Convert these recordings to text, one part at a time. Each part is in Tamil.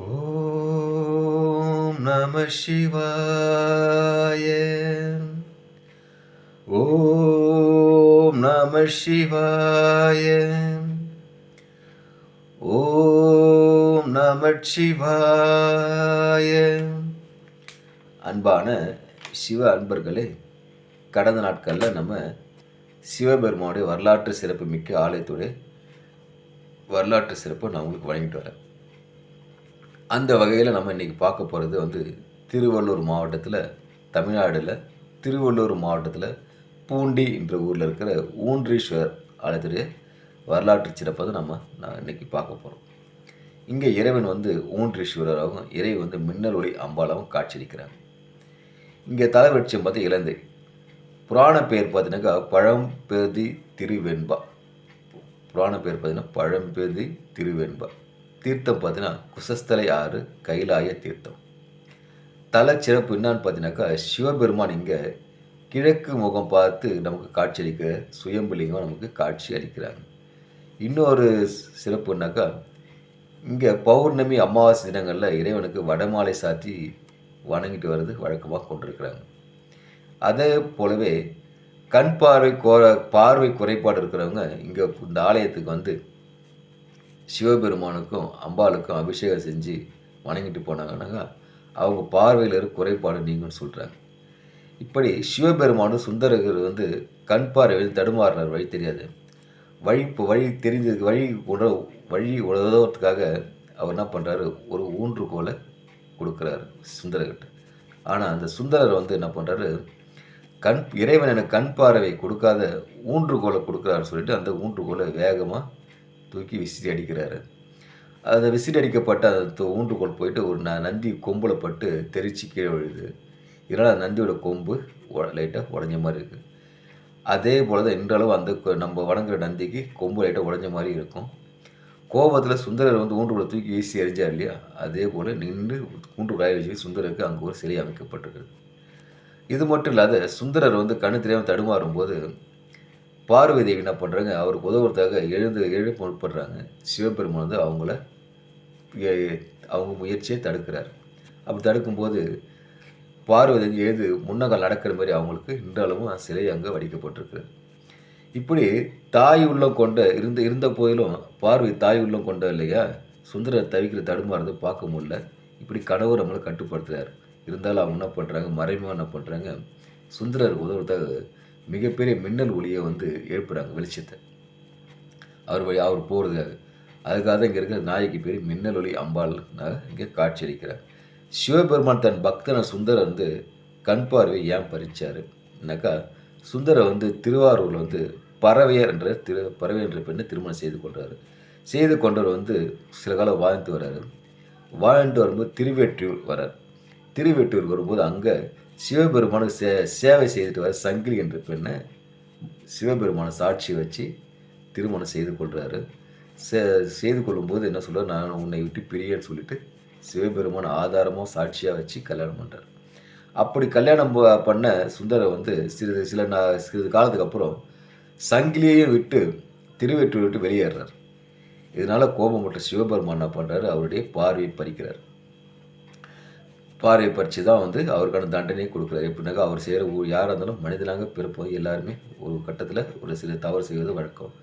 ஓம் நம சிவாய. ஓம் நம சிவாய. ஓம் நம சிவாய. அன்பான சிவ அன்பர்களே, கடந்த நாட்களில் நம்ம சிவபெருமானுடைய வரலாற்று சிறப்பு மிக்க ஆலயத்துடைய வரலாற்று சிறப்பை நான் உங்களுக்கு வழங்கிட்டு வரேன். அந்த வகையில் நம்ம இன்றைக்கி பார்க்க போகிறது திருவள்ளூர் மாவட்டத்தில், தமிழ்நாடில் திருவள்ளூர் மாவட்டத்தில் பூண்டி என்ற ஊரில் இருக்கிற ஊன்றீஸ்வரர் ஆலயத்துடைய வரலாற்று சிறப்பை தான் நான் இன்றைக்கி பார்க்க போகிறோம். இங்கே இறைவன் ஊன்றீஸ்வரராகவும் இறை மின்னல் ஒளி அம்பாலாகவும் காட்சியளிக்கிறாங்க. இங்கே தலைவட்சம் இலந்தை. புராண பெயர் பார்த்தீங்கன்னாக்கா பழம்பெதி திருவெண்பா. புராண பேர் பார்த்தீங்கன்னா பழம்பெதி திருவெண்பா. தீர்த்தம் பார்த்தீங்கன்னா குசஸ்தலை ஆறு கைலாய தீர்த்தம். தல சிறப்பு என்னான்னு பார்த்தீங்கன்னாக்கா சிவபெருமான் இங்கே கிழக்கு முகம் பார்த்து நமக்கு காட்சி அளிக்கிற சுயம்புலிங்கம் நமக்கு காட்சி அளிக்கிறாங்க. இன்னொரு சிறப்புனாக்கா இங்கே பௌர்ணமி அமாவாசை தினங்களில் இறைவனுக்கு வடமாலை சாத்தி வணங்கிட்டு வர்றது வழக்கமாக கொண்டிருக்கிறாங்க. அதே போலவே கண் பார்வை குறைபாடு இருக்கிறவங்க இங்கே இந்த ஆலயத்துக்கு சிவபெருமானுக்கும் அம்பாளுக்கும் அபிஷேகம் செஞ்சு வணங்கிட்டு போனாங்கன்னாக்கா அவங்க பார்வையில் இருக்க குறைபாடு நீங்கன்னு சொல்கிறாங்க. இப்படி சிவபெருமானும் சுந்தரகர் கண் பார்வையில் தடுமாறினார், வழி தெரியாது. வழி தெரிஞ்சதுக்கு வழி உதவுறதுக்காக அவர் என்ன பண்ணுறாரு, ஒரு ஊன்றுகோலை கொடுக்குறாரு சுந்தரர்கிட்ட. ஆனால் அந்த சுந்தரர் என்ன பண்ணுறாரு, இறைவன் எனக்கு கண் பார்வை கொடுக்காத ஊன்றுகோலை கொடுக்குறாருன்னு சொல்லிட்டு அந்த ஊன்றுகோலை வேகமாக தூக்கி விசிறி அடிக்கிறாரு. அந்த விசிறி அடிக்கப்பட்ட அந்த ஊன்றுகோல் போயிட்டு ஒரு நந்தி கொம்பில் பட்டு தெரிச்சு கீழே விழுது. இதனால் நந்தியோட கொம்பு லைட்டாக உடஞ்ச மாதிரி இருக்குது. அதே போல் தான் இன்றளவு நம்ம வணங்குற நந்திக்கு கொம்பு லைட்டாக உடஞ்ச மாதிரி இருக்கும். கோபத்தில் சுந்தரர் ஊன்றுகோலை தூக்கி வீசி எறிஞ்சார் இல்லையா, அதே போல் நின்று ஊன்றுகோலை வச்சு சுந்தரருக்கு அங்கே ஒரு சிலை அமைக்கப்பட்டிருக்குது. இது மட்டும் இல்லாத சுந்தரர் கண்ணு தெரியாமல் தடுமாறும் போது பார்வதி தேவி என்ன பண்ணுறாங்க, அவருக்கு உதவுறதுக்காக எழுப்ப முற்படுறாங்க. சிவபெருமான் அவங்க முயற்சியை தடுக்கிறார். அப்படி தடுக்கும்போது பார்வதி எழுந்து முன்னகால் நடக்கிற மாதிரி அவங்களுக்கு இன்றளவும் சிலை அங்கே வடிக்கப்பட்டிருக்கு. இப்படி தாய் உள்ளம் கொண்ட இருந்த போதிலும் பார்வதி தாய் உள்ளம் கொண்ட இல்லையா, சுந்தரர் தவிக்கிற தடுமாறதை பார்க்க முடியல. இப்படி கனவு நம்மளை கட்டுப்படுத்துகிறார். இருந்தாலும் அவங்க என்ன பண்ணுறாங்க, மறைமுகம் என்ன பண்ணுறாங்க, சுந்தரர் உதவுறதாக மிகப்பெரிய மின்னல் ஒளியை எழுப்புறாங்க, வெளிச்சத்தை. அவர் போகிறதுக்காக. அதுக்காக தான் இங்கே இருக்கிற நாயகி பேர் மின்னல் ஒளி அம்பாள் இங்கே காட்சி அளிக்கிறார். சிவபெருமான் தன் பக்தனை சுந்தரர் கண் பார்வை ஏன் பறிச்சார் என்னக்கா, சுந்தரர் திருவாரூரில் பறவையர் என்ற பெண்ணை திருமணம் செய்து கொள்கிறாரு. செய்து கொண்டவர் சில காலம் வாழ்ந்து வர்றாரு. வாழ்ந்துட்டு வரும்போது திருவெற்றியூர் வர்றார். திருவெற்றியூர் வரும்போது அங்கே சிவபெருமானுக்கு சேவை செய்துட்டு வர சங்கிலி என்ற பெண்ணை சிவபெருமானை சாட்சி வச்சு திருமணம் செய்து கொள்கிறாரு. செய்து கொள்ளும்போது என்ன சொல்கிறார், நான் உன்னை விட்டு பிரியன்னு சொல்லிட்டு சிவபெருமான ஆதாரமாக சாட்சியாக வச்சு கல்யாணம் பண்ணுறார். அப்படி கல்யாணம் பண்ண சுந்தரர் சிறிது காலத்துக்கு அப்புறம் சங்கிலியையும் விட்டு திருவெற்றியூர் விட்டு வெளியேறார். இதனால் கோபப்பட்ட சிவபெருமான் என்ன பண்ணுறாரு, அவருடைய பார்வையை பறிக்கிறார். பார்வை பறித்து தான் அவருக்கான தண்டனையை கொடுக்குறாரு. எப்படின்னாக்கா அவர் செய்கிற யாராக இருந்தாலும் மனிதனாக பிறப்போம், எல்லாருமே ஒரு கட்டத்தில் ஒரு சில தவறு செய்வது வழக்கம்.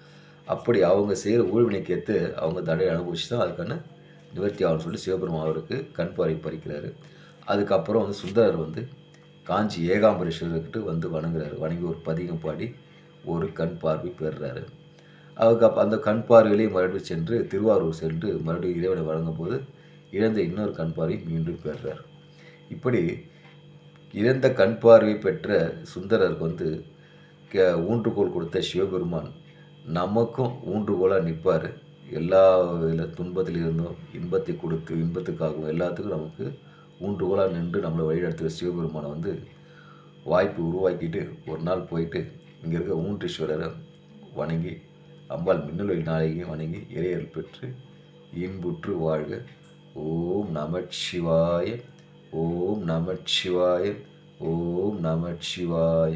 அப்படி அவங்க செய்கிற ஊழ்வினைக்கு ஏற்று அவங்க தண்டனை அனுபவிச்சு தான் அதுக்கான நிவர்த்தி ஆகும்னு சொல்லிட்டு சிவபெருமான் அவருக்கு கண் பார்வை பறிக்கிறாரு. அதுக்கப்புறம் சுந்தரர் காஞ்சி ஏகாம்பரேஸ்வரர்கிட்ட வணங்குறாரு. வணங்கி ஒரு பதிகம் பாடி ஒரு கண் பார்வை பெறுறாரு. அதுக்கு அந்த கண் பார்வையிலே மறுபடியும் சென்று திருவாரூர் சென்று மறுபடியும் இறைவனை வழங்கும் போது இழந்த இன்னொரு கண் பார்வை மீண்டும் பெறுறார். இப்படி இழந்த கண் பார்வை பெற்ற சுந்தரருக்கு ஊன்றுகோல் கொடுத்த சிவபெருமான் நமக்கும் ஊன்றுகோலாக நிற்பார். எல்லா துன்பத்தில் இருந்தும் இன்பத்தை கொடுத்து இன்பத்துக்காகவும் எல்லாத்துக்கும் நமக்கு ஊன்றுகோலாக நின்று நம்மளை வழிநடத்துகிற சிவபெருமானை வாய்ப்பு உருவாக்கிட்டு ஒரு நாள் போயிட்டு இங்கே இருக்க ஊன்றீஸ்வரரை வணங்கி அம்பாள் மின்னல் நாயகியும் வணங்கி இறையல் பெற்று இன்புற்று வாழ்க. ஓம் நமச்சிவாய. ஓம் நமச்சிவாய. ஓம் நமச்சிவாய.